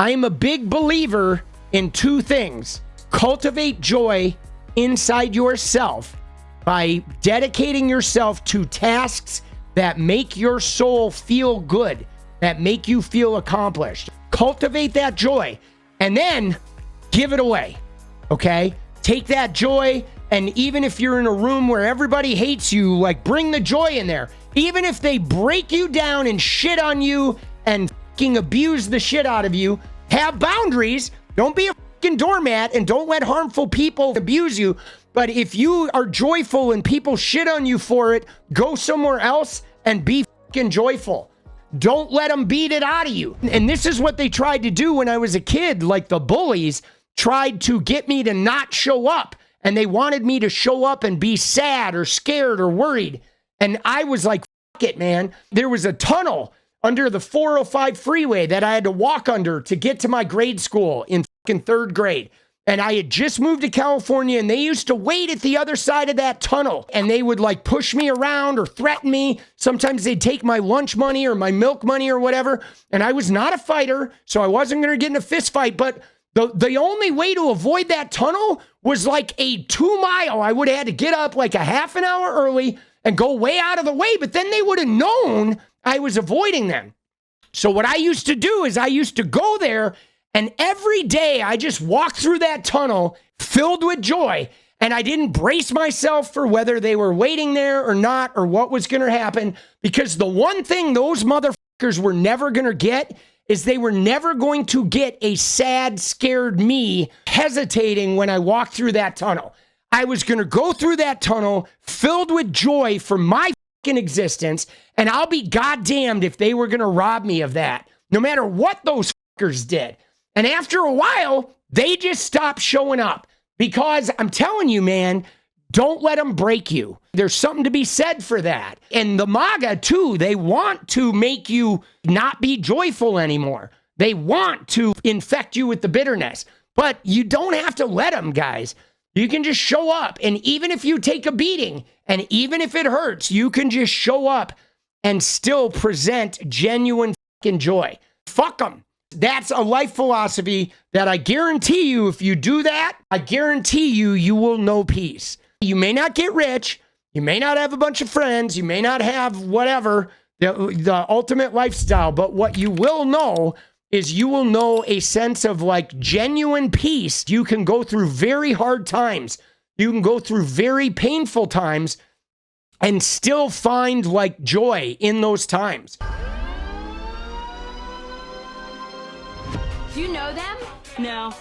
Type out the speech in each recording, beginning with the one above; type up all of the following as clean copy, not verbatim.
I am a big believer in two things. Cultivate joy inside yourself by dedicating yourself to tasks that make your soul feel good, that make you feel accomplished. Cultivate that joy and then give it away, okay? Take that joy, and even if you're in a room where everybody hates you, like, bring the joy in there. Even if they break you down and shit on you and fucking abuse the shit out of you, have boundaries. Don't be a fucking doormat and don't let harmful people abuse you. But if you are joyful and people shit on you for it, go somewhere else and be fucking joyful. Don't let them beat it out of you. And this is what they tried to do when I was a kid. Like, the bullies tried to get me to not show up. And they wanted me to show up and be sad or scared or worried. And I was like, fuck it, man. There was a tunnel under the 405 freeway that I had to walk under to get to my grade school in fucking third grade. And I had just moved to California, and they used to wait at the other side of that tunnel, and they would like push me around or threaten me. Sometimes they'd take my lunch money or my milk money or whatever. And I was not a fighter, so I wasn't going to get in a fist fight. But the only way to avoid that tunnel was like a 2 mile. I would have had to get up like a half an hour early and go way out of the way. But then they would have known I was avoiding them. So what I used to do is I used to go there, and every day I just walked through that tunnel filled with joy. And I didn't brace myself for whether they were waiting there or not, or what was going to happen. Because the one thing those motherfuckers were never going to get is they were never going to get a sad, scared me hesitating when I walked through that tunnel. I was going to go through that tunnel filled with joy for my fucking existence, and I'll be goddamned if they were going to rob me of that, no matter what those fuckers did. And after a while, they just stopped showing up, because I'm telling you, man, don't let them break you. There's something to be said for that. And the Maga, too, they want to make you not be joyful anymore. They want to infect you with the bitterness. But you don't have to let them, guys. You can just show up. And even if you take a beating, and even if it hurts, you can just show up and still present genuine fucking joy. Fuck them. That's a life philosophy that I guarantee you, if you do that, I guarantee you, you will know peace. You may not get rich. You may not have a bunch of friends. You may not have whatever, the ultimate lifestyle. But what you will know is you will know a sense of like genuine peace. You can go through very hard times. You can go through very painful times and still find like joy in those times. Do you know them? No.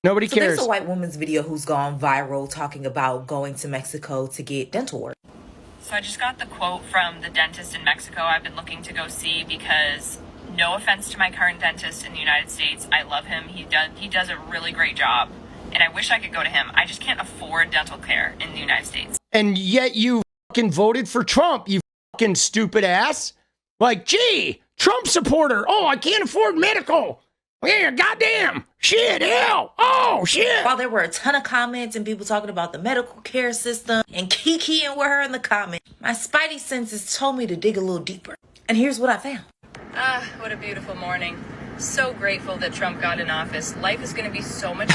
Nobody cares. There's a white woman's video who's gone viral talking about going to Mexico to get dental work. So I just got the quote from the dentist in Mexico I've been looking to go see, because no offense to my current dentist in the United States, I love him. He does a really great job, and I wish I could go to him. I just can't afford dental care in the United States. And yet you fucking voted for Trump, you fucking stupid ass. Like, gee, Trump supporter. Oh, I can't afford medical. Yeah, goddamn. Shit, hell. Oh, shit. While there were a ton of comments and people talking about the medical care system and kikiing with her in the comments, my spidey senses told me to dig a little deeper. And here's what I found. Ah, what a beautiful morning. So grateful that Trump got in office. Life is going to be so much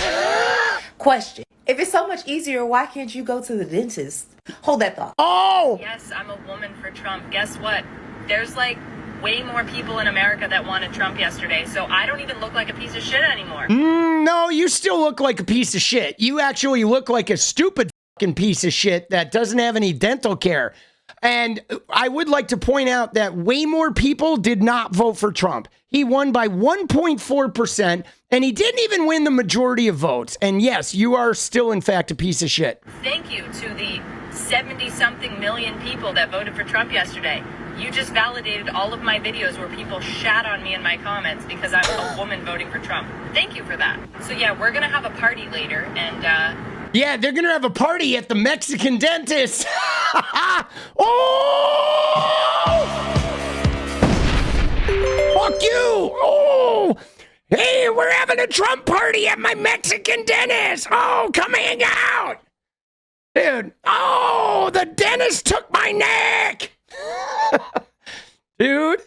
Question. If it's so much easier, why can't you go to the dentist? Hold that thought. Oh! Yes, I'm a woman for Trump. Guess what? There's like way more people in America that wanted Trump yesterday, so I don't even look like a piece of shit anymore. No, you still look like a piece of shit. You actually look like a stupid fucking piece of shit that doesn't have any dental care. And I would like to point out that way more people did not vote for Trump. He won by 1.4%, and he didn't even win the majority of votes. And yes, you are still, in fact, a piece of shit. Thank you to the 70-something million people that voted for Trump yesterday. You just validated all of my videos where people shat on me in my comments because I'm a woman voting for Trump. Thank you for that. So yeah, we're going to have a party later, and yeah, they're going to have a party at the Mexican dentist. Oh! Fuck you! Oh! Hey, we're having a Trump party at my Mexican dentist! Oh, come hang out! Dude, oh, the dentist took my neck! Dude.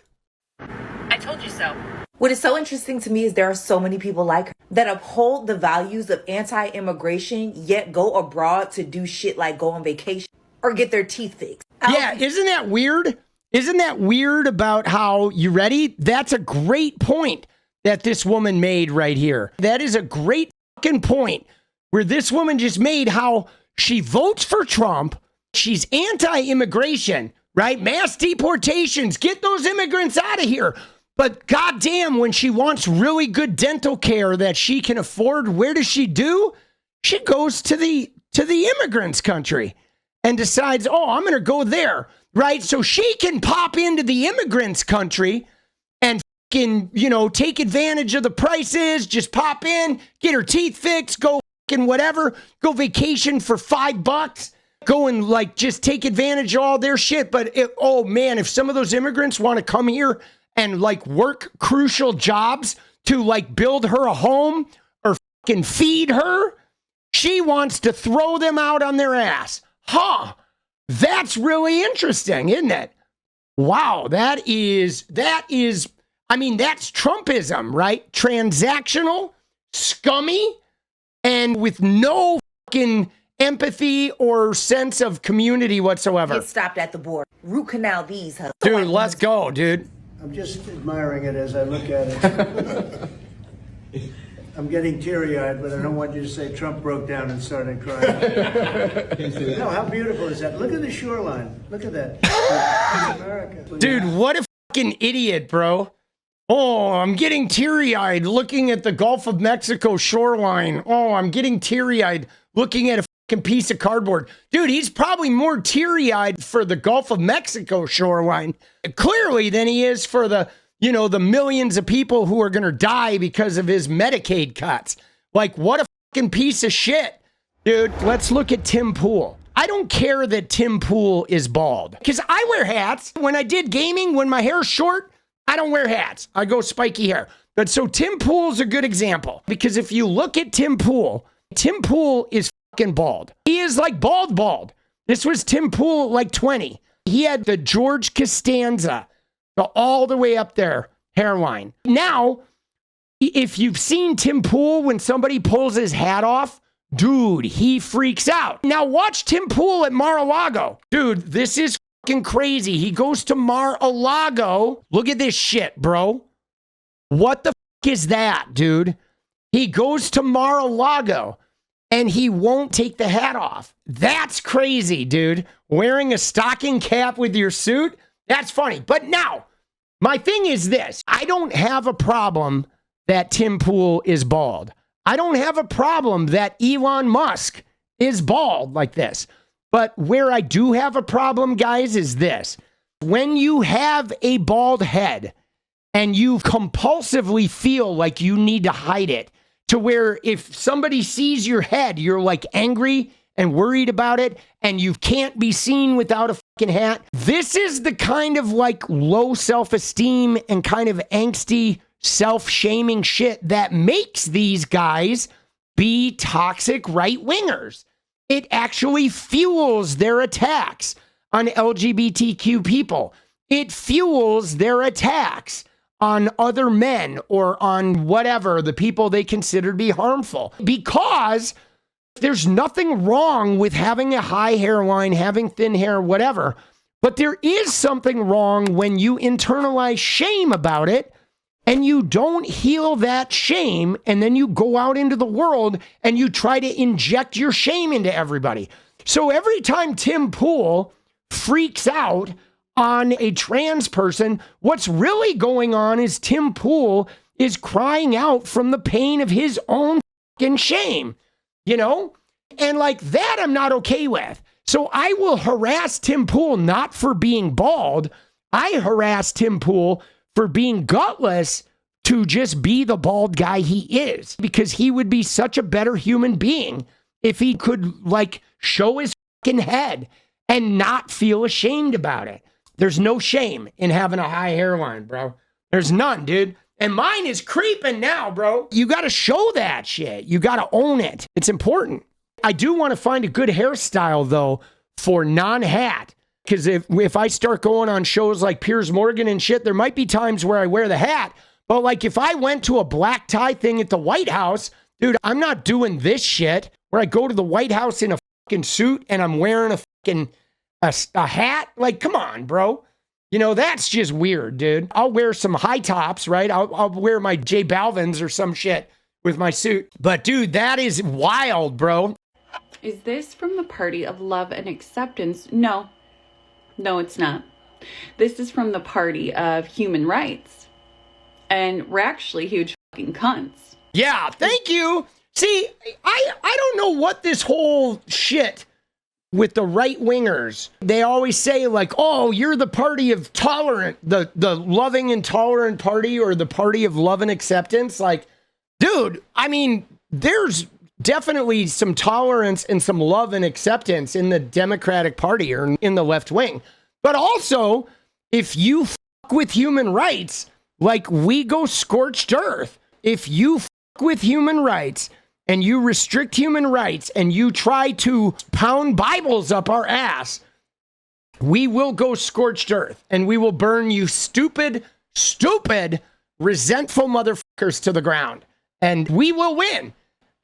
I told you so. What is so interesting to me is there are so many people like her that uphold the values of anti-immigration, yet go abroad to do shit like go on vacation or get their teeth fixed. Yeah, isn't that weird? Isn't that weird about how, you ready? That's a great point that this woman made right here. That is a great fucking point where this woman just made how she votes for Trump. She's anti-immigration, right? Mass deportations, get those immigrants out of here. But goddamn, when she wants really good dental care that she can afford, where does she do? She goes to the immigrants' country and decides, oh, I'm going to go there, right? So she can pop into the immigrants' country and fucking, take advantage of the prices, just pop in, get her teeth fixed, go fucking whatever, go vacation for $5, go and just take advantage of all their shit. But oh man, if some of those immigrants want to come here and work crucial jobs to build her a home or fucking feed her, she wants to throw them out on their ass. Huh. That's really interesting, isn't it? Wow, that's Trumpism, right? Transactional, scummy, and with no fucking empathy or sense of community whatsoever. Get stopped at the border. Root canal these hoes. Dude, let's go, dude. I'm just admiring it as I look at it. I'm getting teary-eyed, but I don't want you to say Trump broke down and started crying. No, how beautiful is that? Look at the shoreline. Look at that. It's America. Dude, what a fucking idiot, bro. Oh, I'm getting teary-eyed looking at the Gulf of Mexico shoreline. Oh, I'm getting teary-eyed looking at a fucking piece of cardboard. Dude, he's probably more teary-eyed for the Gulf of Mexico shoreline, clearly, than he is for the millions of people who are going to die because of his Medicaid cuts. What a fucking piece of shit. Dude, let's look at Tim Pool. I don't care that Tim Pool is bald, because I wear hats. When I did gaming, when my hair's short, I don't wear hats. I go spiky hair. But so Tim Pool's a good example, because if you look at Tim Pool is fucking bald. He is bald. This was Tim Pool 20. He had the George Costanza, all the way up there, hairline. Now, if you've seen Tim Pool when somebody pulls his hat off, dude, he freaks out. Now watch Tim Pool at Mar-a-Lago. Dude, this is fucking crazy. He goes to Mar-a-Lago. Look at this shit, bro. What the fuck is that, dude? He goes to Mar-a-Lago and he won't take the hat off. That's crazy, dude. Wearing a stocking cap with your suit? That's funny. But now, my thing is this. I don't have a problem that Tim Pool is bald. I don't have a problem that Elon Musk is bald like this. But where I do have a problem, guys, is this. When you have a bald head and you compulsively feel like you need to hide it, to where if somebody sees your head, you're angry and worried about it, and you can't be seen without a fucking hat. This is the kind of low self-esteem and kind of angsty self-shaming shit that makes these guys be toxic right-wingers. It actually fuels their attacks on LGBTQ people. It fuels their attacks on other men or on whatever, the people they consider to be harmful. Because there's nothing wrong with having a high hairline, having thin hair, whatever. But there is something wrong when you internalize shame about it and you don't heal that shame, and then you go out into the world and you try to inject your shame into everybody. So every time Tim Pool freaks out on a trans person, what's really going on is Tim Pool is crying out from the pain of his own fucking shame, And that I'm not okay with. So I will harass Tim Pool not for being bald. I harass Tim Pool for being gutless to just be the bald guy he is, because he would be such a better human being if he could show his fucking head and not feel ashamed about it. There's no shame in having a high hairline, bro. There's none, dude. And mine is creeping now, bro. You got to show that shit. You got to own it. It's important. I do want to find a good hairstyle, though, for non-hat. Because if I start going on shows like Piers Morgan and shit, there might be times where I wear the hat. But like if I went to a black tie thing at the White House, dude, I'm not doing this shit where I go to the White House in a fucking suit and I'm wearing a fucking a hat. Like, come on, bro. You know, that's just weird, dude. I'll wear some high tops, right? I'll wear my 𝗣𝗚𝗟𝗏𝗪s or some shit with my suit. But dude, that is wild, bro. Is this from the party of love and acceptance? No. No, it's not. This is from the party of human rights. And we're actually huge fucking cunts. Yeah, thank you. See, I don't know what this whole shit with the right wingers. They always say like, oh, you're the party of tolerant, the loving and tolerant party, or the party of love and acceptance. Like, dude, I mean, there's definitely some tolerance and some love and acceptance in the Democratic Party or in the left wing. But also, if you fuck with human rights, like we go scorched earth. If you fuck with human rights and you restrict human rights and you try to pound Bibles up our ass, we will go scorched earth and we will burn you stupid, resentful motherfuckers to the ground. And we will win.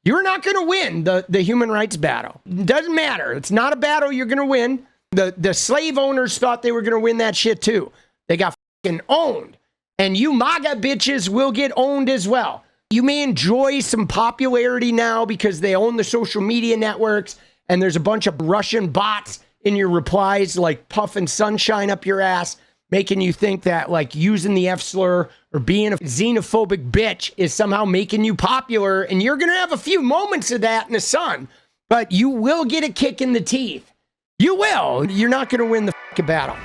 You're not going to win the human rights battle. Doesn't matter. It's not a battle you're going to win. The slave owners thought they were going to win that shit too. They got fucking owned. And you MAGA bitches will get owned as well. You may enjoy some popularity now because they own the social media networks and there's a bunch of Russian bots in your replies like puffing sunshine up your ass, making you think that like using the F slur or being a xenophobic bitch is somehow making you popular. And you're going to have a few moments of that in the sun, but you will get a kick in the teeth. You will. You're not going to win the fucking battle.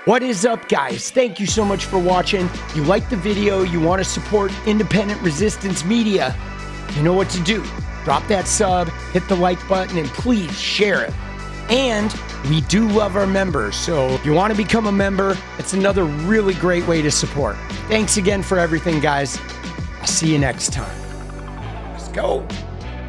What is up, guys? Thank you so much for watching. You like the video, you want to support independent resistance media, you know what to do. Drop that sub, hit the like button, and please share it. And we do love our members, so if you want to become a member, it's another really great way to support. Thanks again for everything, guys. I'll see you next time. Let's go.